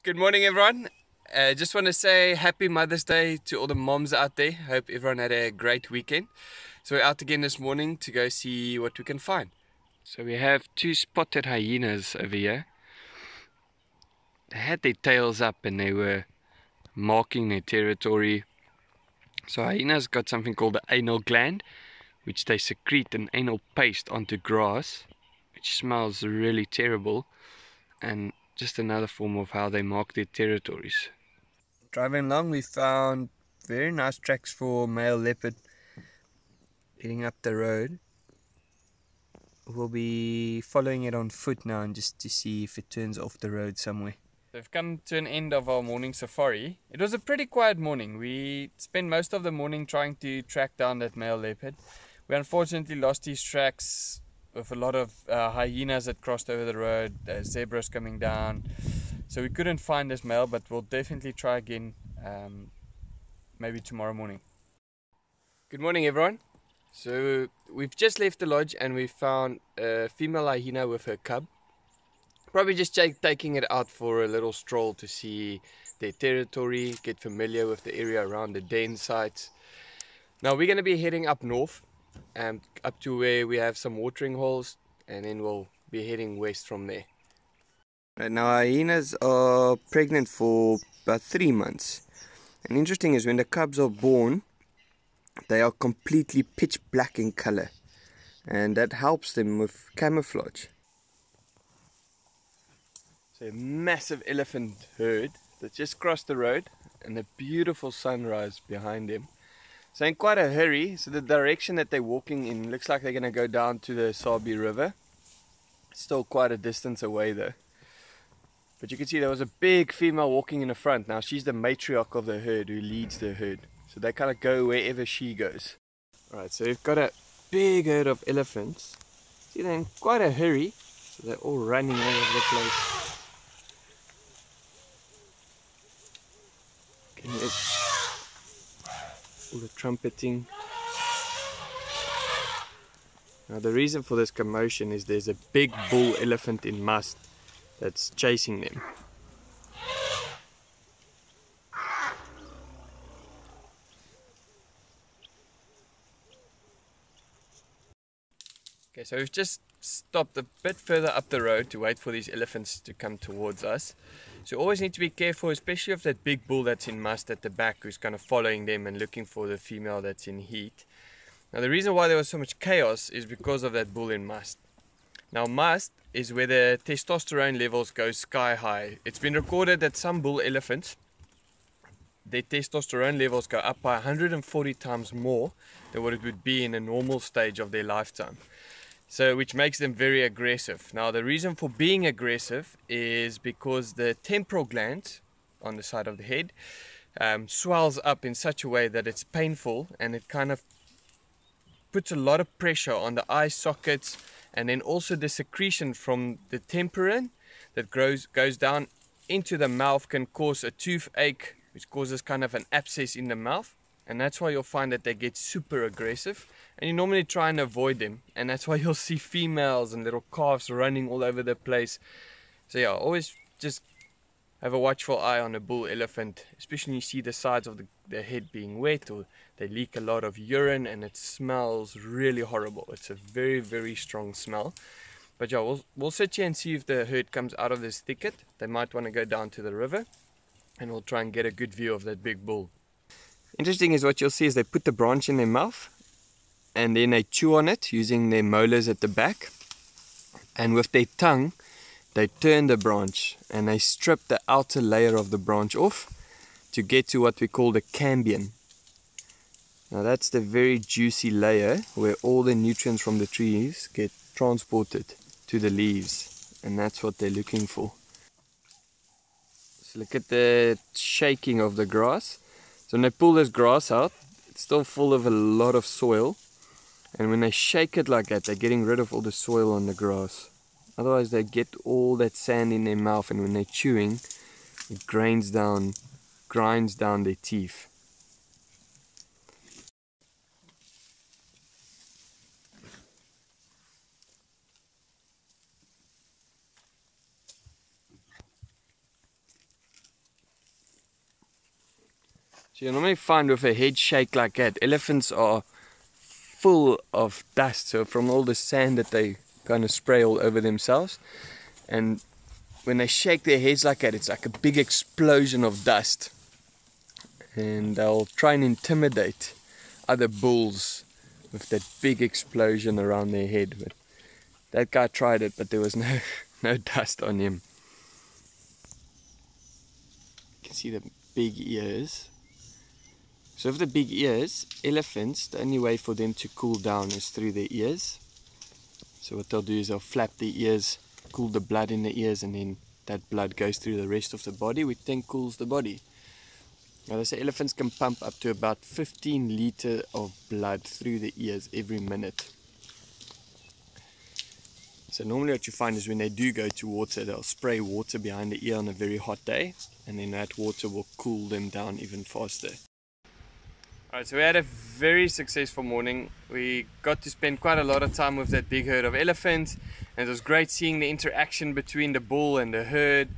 Good morning, everyone. Just want to say happy Mother's Day to all the moms out there. Hope everyone had a great weekend. So we're out again this morning to go see what we can find. So we have two spotted hyenas over here. They had their tails up and they were marking their territory. So hyenas got something called the anal gland, which they secrete an anal paste onto grass, which smells really terrible, and just another form of how they mark their territories. Driving along, we found very nice tracks for male leopard heading up the road. We'll be following it on foot now and just to see if it turns off the road somewhere. We've come to an end of our morning safari. It was a pretty quiet morning. We spent most of the morning trying to track down that male leopard. We unfortunately lost his tracks with a lot of hyenas that crossed over the road, zebras coming down. So we couldn't find this male, but we'll definitely try again maybe tomorrow morning. Good morning, everyone. So we've just left the lodge and we found a female hyena with her cub. Probably just taking it out for a little stroll to see their territory, get familiar with the area around the den sites. Now we're going to be heading up north and up to where we have some watering holes, and then we'll be heading west from there. Right now hyenas are pregnant for about 3 months. And interesting is when the cubs are born, they are completely pitch black in color, and that helps them with camouflage. So a massive elephant herd that just crossed the road and a beautiful sunrise behind them. So in quite a hurry, so the direction that they're walking in looks like they're going to go down to the Sabi River. It's still quite a distance away though. But you can see there was a big female walking in the front. Now she's the matriarch of the herd who leads the herd. So they kind of go wherever she goes. Alright, so we've got a big herd of elephants. See, they're in quite a hurry. So they're all running all over the place. All the trumpeting. Now the reason for this commotion is there's a big bull elephant in must that's chasing them. Okay, so we've just stopped a bit further up the road to wait for these elephants to come towards us. So you always need to be careful, especially of that big bull that's in must at the back, who's kind of following them and looking for the female that's in heat. Now the reason why there was so much chaos is because of that bull in must. Now must is where the testosterone levels go sky high. It's been recorded that some bull elephants, their testosterone levels go up by 140 times more than what it would be in a normal stage of their lifetime. So which makes them very aggressive. Now the reason for being aggressive is because the temporal gland on the side of the head swells up in such a way that it's painful, and it kind of puts a lot of pressure on the eye sockets, and then also the secretion from the temporin that goes down into the mouth can cause a toothache, which causes kind of an abscess in the mouth. And that's why you'll find that they get super aggressive, and you normally try and avoid them, and that's why you'll see females and little calves running all over the place. So yeah, always just have a watchful eye on a bull elephant, especially when you see the sides of the head being wet, or they leak a lot of urine and it smells really horrible. It's a very, very strong smell. But yeah, we'll sit here and see if the herd comes out of this thicket. They might want to go down to the river, and we'll try and get a good view of that big bull. Interesting is what you'll see is they put the branch in their mouth and then they chew on it using their molars at the back, and with their tongue they turn the branch and they strip the outer layer of the branch off to get to what we call the cambium. Now that's the very juicy layer where all the nutrients from the trees get transported to the leaves, and that's what they're looking for. So look at the shaking of the grass. So when they pull this grass out, it's still full of a lot of soil, and when they shake it like that, they're getting rid of all the soil on the grass. Otherwise they get all that sand in their mouth, and when they're chewing, it grinds down their teeth. So you normally find with a head shake like that, elephants are full of dust, so from all the sand that they kind of spray all over themselves, and when they shake their heads like that, it's like a big explosion of dust, and they'll try and intimidate other bulls with that big explosion around their head. But that guy tried it, but there was no dust on him. You can see the big ears. So with the big ears, elephants, the only way for them to cool down is through their ears. So what they'll do is they'll flap the ears, cool the blood in the ears, and then that blood goes through the rest of the body, which then cools the body. Now they say elephants can pump up to about 15 liters of blood through the ears every minute. So normally what you find is when they do go to water, they'll spray water behind the ear on a very hot day, and then that water will cool them down even faster. Alright, so we had a very successful morning. We got to spend quite a lot of time with that big herd of elephants, and it was great seeing the interaction between the bull and the herd.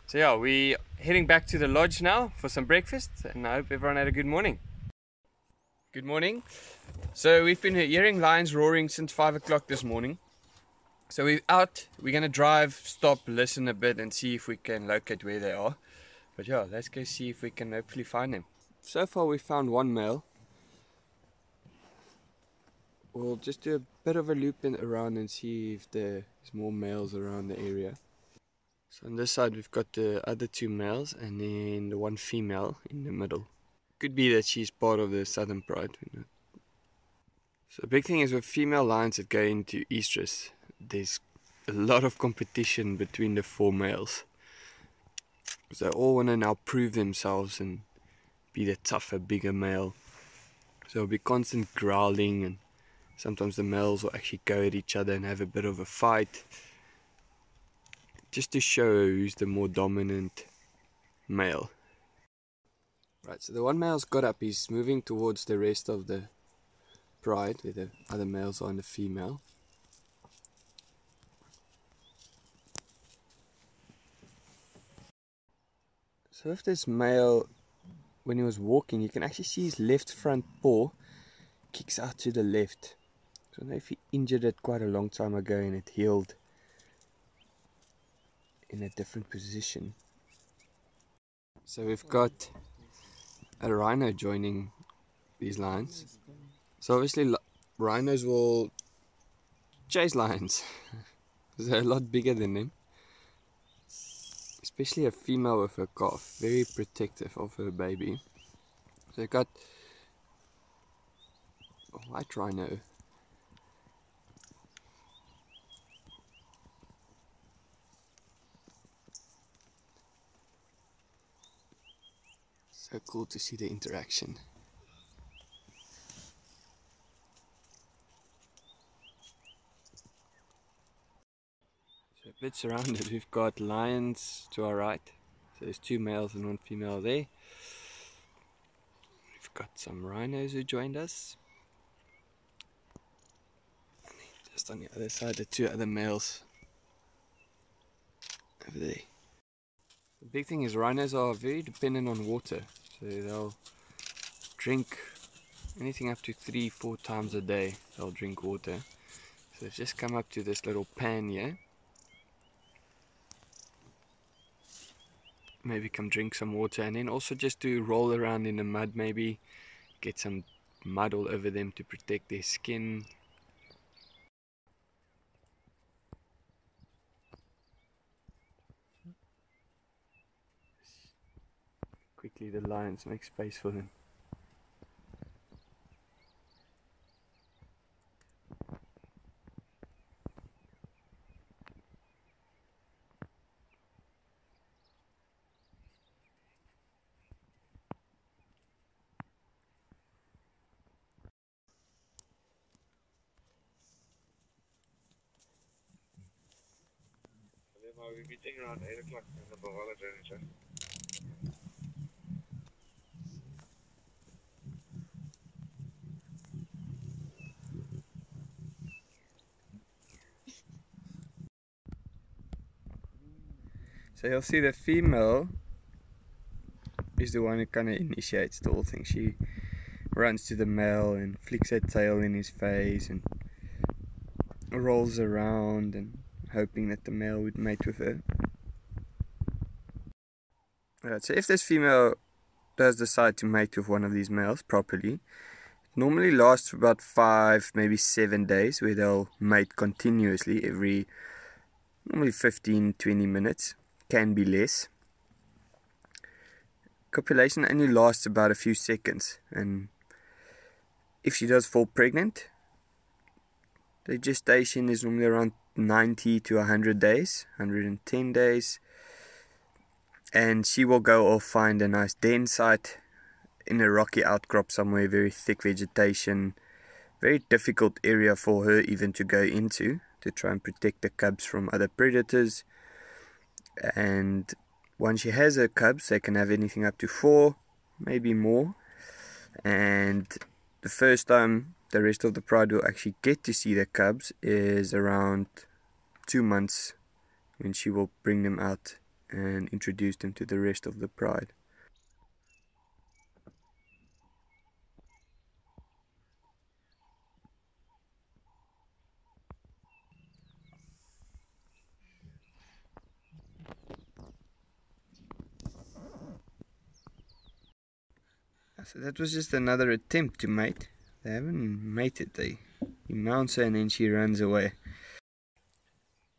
So yeah, we're heading back to the lodge now for some breakfast, and I hope everyone had a good morning. Good morning. So we've been hearing lions roaring since 5 o'clock this morning. So we're out, we're going to drive, stop, listen a bit and see if we can locate where they are. But yeah, let's go see if we can hopefully find them. So far we found one male. We'll just do a bit of a loop around and see if there's more males around the area. So on this side we've got the other two males and then the one female in the middle. Could be that she's part of the southern pride. So the big thing is with female lions that go into estrus, there's a lot of competition between the four males. They all want to now prove themselves and be the tougher, bigger male. So there'll be constant growling, and sometimes the males will actually go at each other and have a bit of a fight, just to show who's the more dominant male. Right, so the one male's got up, he's moving towards the rest of the pride, where the other males are and the female. So with this male, when he was walking, you can actually see his left front paw kicks out to the left. So I don't know if he injured it quite a long time ago and it healed in a different position. So we've got a rhino joining these lions. So obviously rhinos will chase lions. They're a lot bigger than them. Especially a female with her calf, very protective of her baby. So we've got a white rhino. So cool to see the interaction. So a bit surrounded, we've got lions to our right. So there's two males and one female there. We've got some rhinos who joined us. And then just on the other side, the two other males over there. The big thing is rhinos are very dependent on water. So they'll drink anything up to 3-4 times a day. They'll drink water. So they've just come up to this little pan here. Maybe come drink some water, and then also just to roll around in the mud, maybe get some mud all over them to protect their skin. Quickly the lions make space for them. We're meeting around 8 o'clock in the Bawala drainage. So you'll see the female is the one who kind of initiates the whole thing. She runs to the male and flicks her tail in his face and rolls around and hoping that the male would mate with her. Alright, so if this female does decide to mate with one of these males properly, it normally lasts for about 5, maybe 7 days, where they'll mate continuously every normally 15-20 minutes, can be less. Copulation only lasts about a few seconds, and if she does fall pregnant, the gestation is normally around 90 to 100 days, 110 days, and she will go off, find a nice den site in a rocky outcrop somewhere, very thick vegetation, very difficult area for her even to go into, to try and protect the cubs from other predators. And once she has her cubs, they can have anything up to 4, maybe more, and the first time the rest of the pride will actually get to see the cubs is around 2 months, when she will bring them out and introduce them to the rest of the pride. So that was just another attempt to mate. They haven't mated. He mounts her and then she runs away.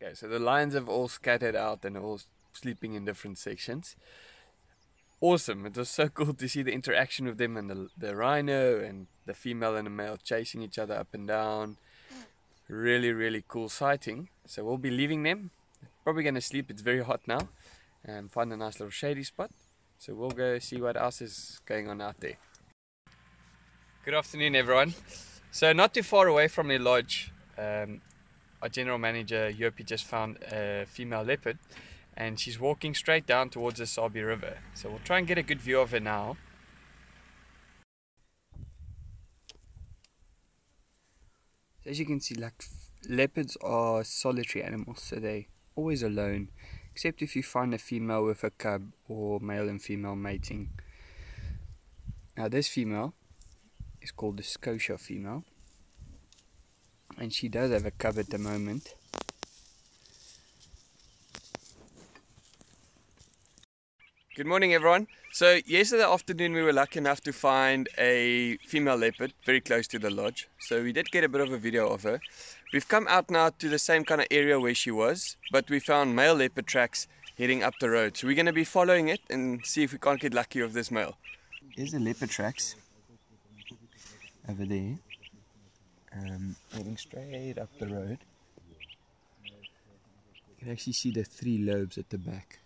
Okay, so the lions have all scattered out and all sleeping in different sections. Awesome, it was so cool to see the interaction with them, and the rhino and the female and the male chasing each other up and down. Really cool sighting. So we'll be leaving them. Probably going to sleep, it's very hot now, and find a nice little shady spot. So we'll go see what else is going on out there. Good afternoon everyone. So not too far away from the lodge, our general manager Yopi just found a female leopard, and she's walking straight down towards the Sabi River. So we'll try and get a good view of her now. So as you can see, like, leopards are solitary animals, so they're always alone, except if you find a female with a cub or male and female mating. Now this female is called the Scotia Female, and she does have a cub at the moment. Good morning everyone. So yesterday afternoon we were lucky enough to find a female leopard very close to the lodge. So we did get a bit of a video of her. We've come out now to the same kind of area where she was, but we found male leopard tracks heading up the road. So we're going to be following it and see if we can't get lucky with this male. Here's the leopard tracks over there, heading straight up the road. You can actually see the 3 lobes at the back.